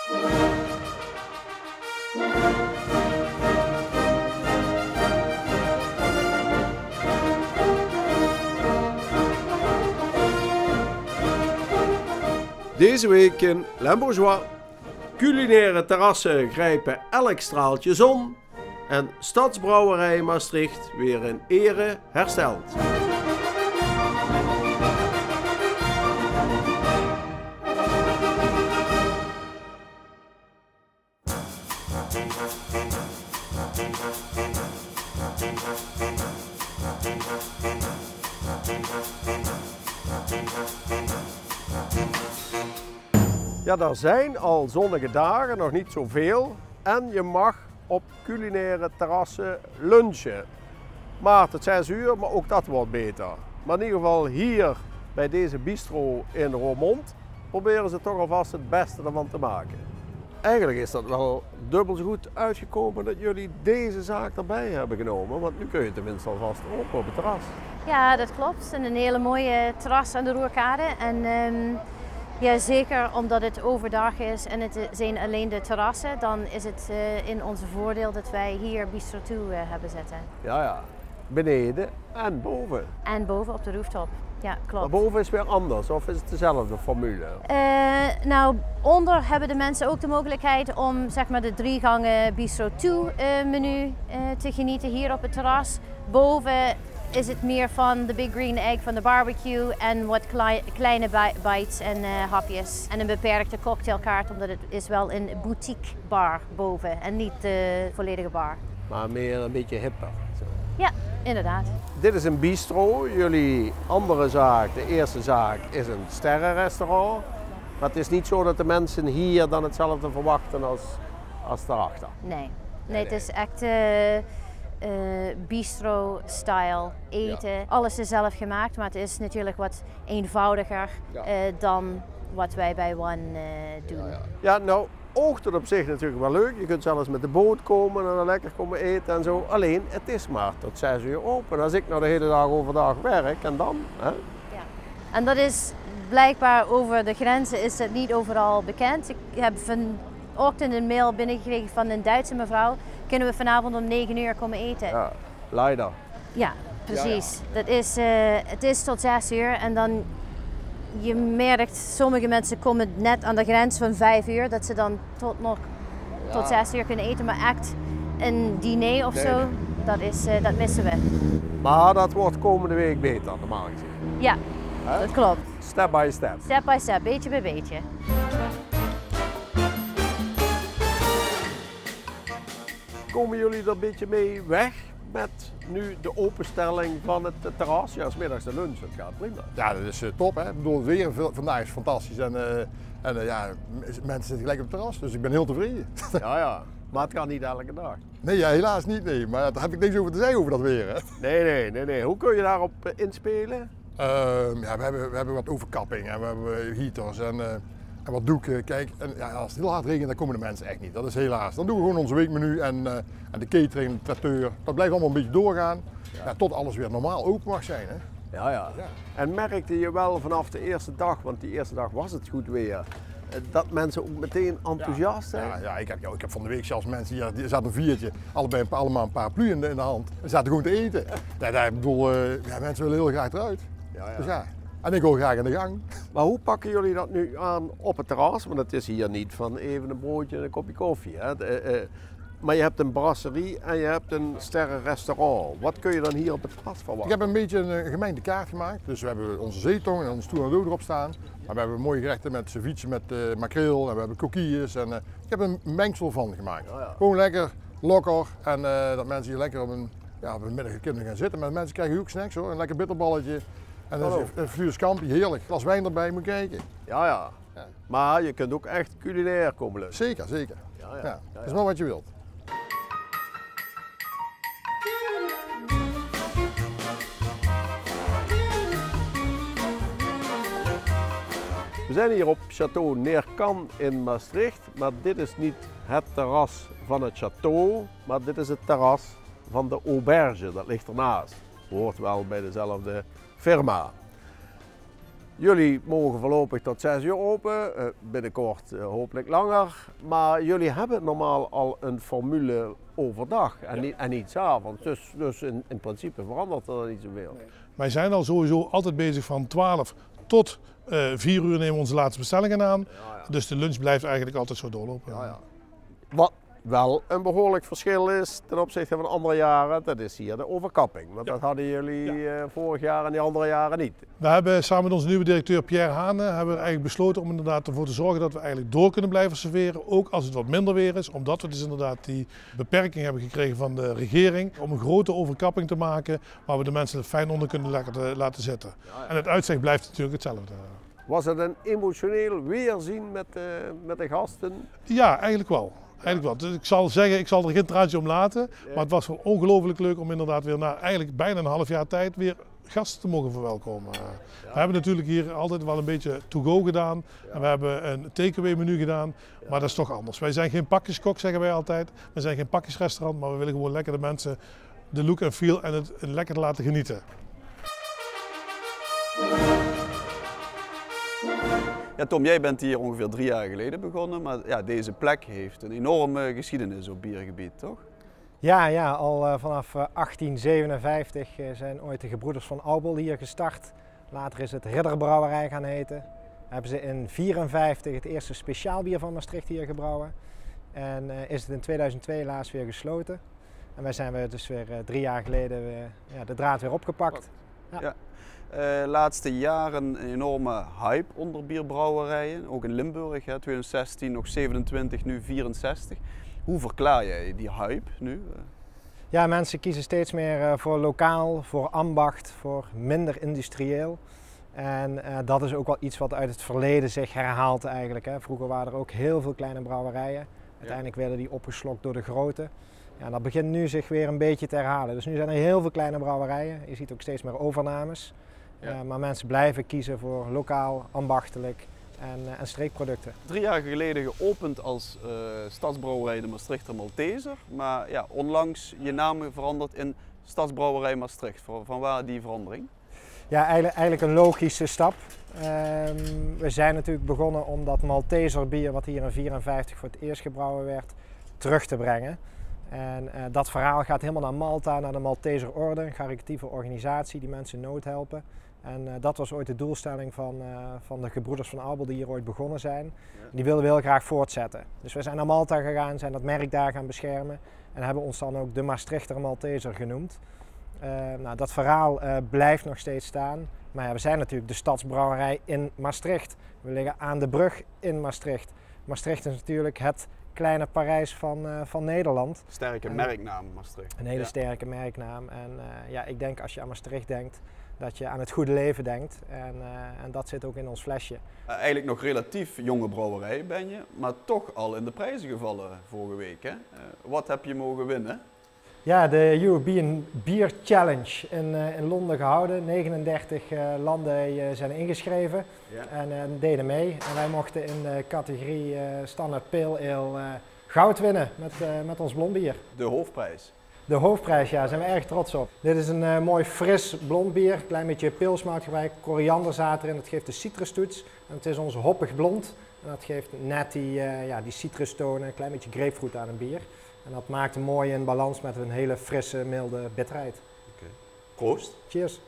Deze week in Limbourgeois. Culinaire terrassen grijpen elk straaltje zon. En Stadsbrouwerij Maastricht weer in ere hersteld. Ja, er zijn al zonnige dagen, nog niet zoveel. En je mag op culinaire terrassen lunchen. Maar tot 6 uur, maar ook dat wordt beter. Maar in ieder geval hier bij deze bistro in Roermond proberen ze toch alvast het beste ervan te maken. Eigenlijk is dat wel dubbel zo goed uitgekomen dat jullie deze zaak erbij hebben genomen. Want nu kun je tenminste alvast open op het terras. Ja, dat klopt. Een hele mooie terras aan de Roerkade. En ja, zeker omdat het overdag is en het zijn alleen de terrassen, dan is het in onze voordeel dat wij hier Bistro 2 hebben zitten. Ja, ja. Beneden en boven. En boven op de rooftop. Ja, klopt. Maar boven is weer anders, of is het dezelfde formule? Nou, onder hebben de mensen ook de mogelijkheid om zeg maar de 3 gangen Bistro 2 menu te genieten hier op het terras. Boven is het meer van de Big Green Egg van de barbecue en wat kleine bites en hapjes. En een beperkte cocktailkaart, omdat het is wel een boutique bar boven en niet de volledige bar. Maar meer een beetje hipper. Zo. Ja, inderdaad. Dit is een bistro. Jullie andere zaak, de eerste zaak, is een sterrenrestaurant. Maar het is niet zo dat de mensen hier dan hetzelfde verwachten als daarachter. Nee, het is echt bistro-style eten. Ja. Alles is zelf gemaakt, maar het is natuurlijk wat eenvoudiger dan wat wij bij One doen. Ja, nou oogt het op zich natuurlijk wel leuk. Je kunt zelfs met de boot komen en dan lekker komen eten en zo. Alleen, het is maar tot 6 uur open. Als ik nou de hele dag overdag werk en dan? Hè? Ja. En dat is blijkbaar over de grenzen is het niet overal bekend. Ik heb vanochtend een mail binnengekregen van een Duitse mevrouw. Kunnen we vanavond om 9 uur komen eten? Ja, leider. Ja, precies. Ja. Het is tot 6 uur en dan je merkt, sommige mensen komen net aan de grens van 5 uur, dat ze dan tot 6 uur kunnen eten. Maar echt een diner of zo, dat missen we. Maar dat wordt komende week beter, normaal gezien. Ja, dat klopt. Step by step. Step by step, beetje bij beetje. Komen jullie er een beetje mee weg met nu de openstelling van het terras? Ja, 's middags de lunch, dat gaat prima. Ja, dat is top hè. Ik bedoel, het weer vandaag is fantastisch en ja, mensen zitten gelijk op het terras, dus ik ben heel tevreden. Ja, ja. Maar het kan niet elke dag. Nee, ja, helaas niet, nee. Maar daar heb ik niks over te zeggen over dat weer hè. Nee. Hoe kun je daarop inspelen? Ja, we hebben wat overkapping en we hebben heaters en wat doeken. Kijk, en ja, als het heel hard regent, dan komen de mensen echt niet. Dat is helaas. Dan doen we gewoon onze weekmenu en de catering, de traiteur. Dat blijft allemaal een beetje doorgaan. Ja, tot alles weer normaal open mag zijn. Hè? Ja. En merkte je wel vanaf de eerste dag, want die eerste dag was het goed weer, dat mensen ook meteen enthousiast zijn? Ja, ik heb van de week zelfs mensen, die zaten een viertje, allemaal een paraplu in de hand. En zaten gewoon te eten. Ja, ik bedoel, mensen willen heel graag eruit. Ja. Dus ja. En ik wil graag aan de gang. Maar hoe pakken jullie dat nu aan op het terras? Want het is hier niet van even een broodje en een kopje koffie. Hè? Maar je hebt een brasserie en je hebt een sterrenrestaurant. Wat kun je dan hier op het terras verwachten? Ik heb een beetje een gemengde kaart gemaakt. Dus we hebben onze zeetong en onze tournedo erop staan. Maar we hebben mooie gerechten met ceviche, met makreel en we hebben coquilles. En, ik heb een mengsel van gemaakt. Ja. Gewoon lekker, lokker en dat mensen hier lekker op een middag kunnen gaan zitten. Maar mensen krijgen ook snacks hoor, een lekker bitterballetje. En een fluur scampi, heerlijk. Glas wijn erbij, moet kijken. Ja. Maar je kunt ook echt culinair komen lusten. Zeker. Ja. Dat is maar wat je wilt. We zijn hier op Château Neerkan in Maastricht, maar dit is niet het terras van het château, maar dit is het terras van de auberge, dat ligt ernaast. Hoort wel bij dezelfde firma. Jullie mogen voorlopig tot 6 uur open, binnenkort hopelijk langer. Maar jullie hebben normaal al een formule overdag en niet 's avonds. Dus in principe verandert er niet zoveel. Nee. Wij zijn al sowieso altijd bezig van 12 tot 4 uur nemen we onze laatste bestellingen aan. Ja. Dus de lunch blijft eigenlijk altijd zo doorlopen. Ja. Wat wel een behoorlijk verschil is ten opzichte van andere jaren, dat is hier de overkapping. Want dat hadden jullie vorig jaar en die andere jaren niet. We hebben samen met onze nieuwe directeur Pierre Hane hebben we eigenlijk besloten om inderdaad ervoor te zorgen dat we eigenlijk door kunnen blijven serveren. Ook als het wat minder weer is. Omdat we dus inderdaad die beperking hebben gekregen van de regering. Om een grote overkapping te maken waar we de mensen fijn onder kunnen laten zitten. En het uitzicht blijft natuurlijk hetzelfde. Was het een emotioneel weerzien met de gasten? Ja, eigenlijk wel. Dus ik zal zeggen, ik zal er geen traantje om laten, maar het was wel ongelooflijk leuk om inderdaad weer na eigenlijk bijna een half jaar tijd weer gasten te mogen verwelkomen. We hebben natuurlijk hier altijd wel een beetje to-go gedaan en we hebben een takeaway menu gedaan, maar dat is toch anders. Wij zijn geen pakjeskok, zeggen wij altijd. We zijn geen pakjesrestaurant, maar we willen gewoon lekker de mensen de look en feel en het lekker laten genieten. Ja, Tom, jij bent hier ongeveer 3 jaar geleden begonnen, maar ja, deze plek heeft een enorme geschiedenis op biergebied, toch? Ja, al vanaf 1857 zijn ooit de gebroeders van Aubel hier gestart. Later is het Ridderbrouwerij gaan heten. Hebben ze in 1954 het eerste speciaalbier van Maastricht hier gebrouwen. En is het in 2002 helaas weer gesloten. En wij zijn dus weer 3 jaar geleden de draad weer opgepakt. Ja. Laatste jaren een enorme hype onder bierbrouwerijen, ook in Limburg, hè, 2016 nog 27, nu 64. Hoe verklaar jij die hype nu? Ja, mensen kiezen steeds meer voor lokaal, voor ambacht, voor minder industrieel. En dat is ook wel iets wat uit het verleden zich herhaalt eigenlijk. Hè. Vroeger waren er ook heel veel kleine brouwerijen. Uiteindelijk werden die opgeslokt door de grote. Ja, dat begint nu zich weer een beetje te herhalen. Dus nu zijn er heel veel kleine brouwerijen. Je ziet ook steeds meer overnames. Maar mensen blijven kiezen voor lokaal, ambachtelijk en streekproducten. 3 jaar geleden geopend als Stadsbrouwerij de Maastrichter Malteser. Maar ja, onlangs je naam veranderd in Stadsbrouwerij Maastricht. Van waar die verandering? Ja, eigenlijk een logische stap. We zijn natuurlijk begonnen om dat Malteser bier, wat hier in 1954 voor het eerst gebrouwen werd, terug te brengen. En dat verhaal gaat helemaal naar Malta, naar de Malteser Orde, een caritatieve organisatie die mensen in nood helpen. En dat was ooit de doelstelling van de gebroeders van Aubel die hier ooit begonnen zijn. Ja. Die wilden we heel graag voortzetten. Dus we zijn naar Malta gegaan, zijn dat merk daar gaan beschermen en hebben ons dan ook de Maastrichter Malteser genoemd. Dat verhaal blijft nog steeds staan. Maar ja, we zijn natuurlijk de stadsbrouwerij in Maastricht. We liggen aan de brug in Maastricht. Maastricht is natuurlijk het kleine Parijs van Nederland. Sterke merknaam Maastricht. Een hele sterke merknaam. En ik denk als je aan Maastricht denkt, dat je aan het goede leven denkt. En dat zit ook in ons flesje. Eigenlijk nog relatief jonge brouwerij ben je, maar toch al in de prijzen gevallen vorige week. Hè? Wat heb je mogen winnen? Ja, de European Beer Challenge in Londen gehouden. 39 landen zijn ingeschreven en deden mee. En wij mochten in de categorie Standard Pale Ale goud winnen met ons blond bier. De hoofdprijs? De hoofdprijs, ja, daar zijn we erg trots op. Dit is een mooi fris blond bier, klein beetje pilsmout gebruikt, korianderzaad erin, dat geeft de citrustoets. En het is ons hoppig blond en dat geeft net die citrustonen, een klein beetje grapefruit aan een bier. En dat maakt een mooie in balans met een hele frisse, milde bitterheid. Proost. Cheers.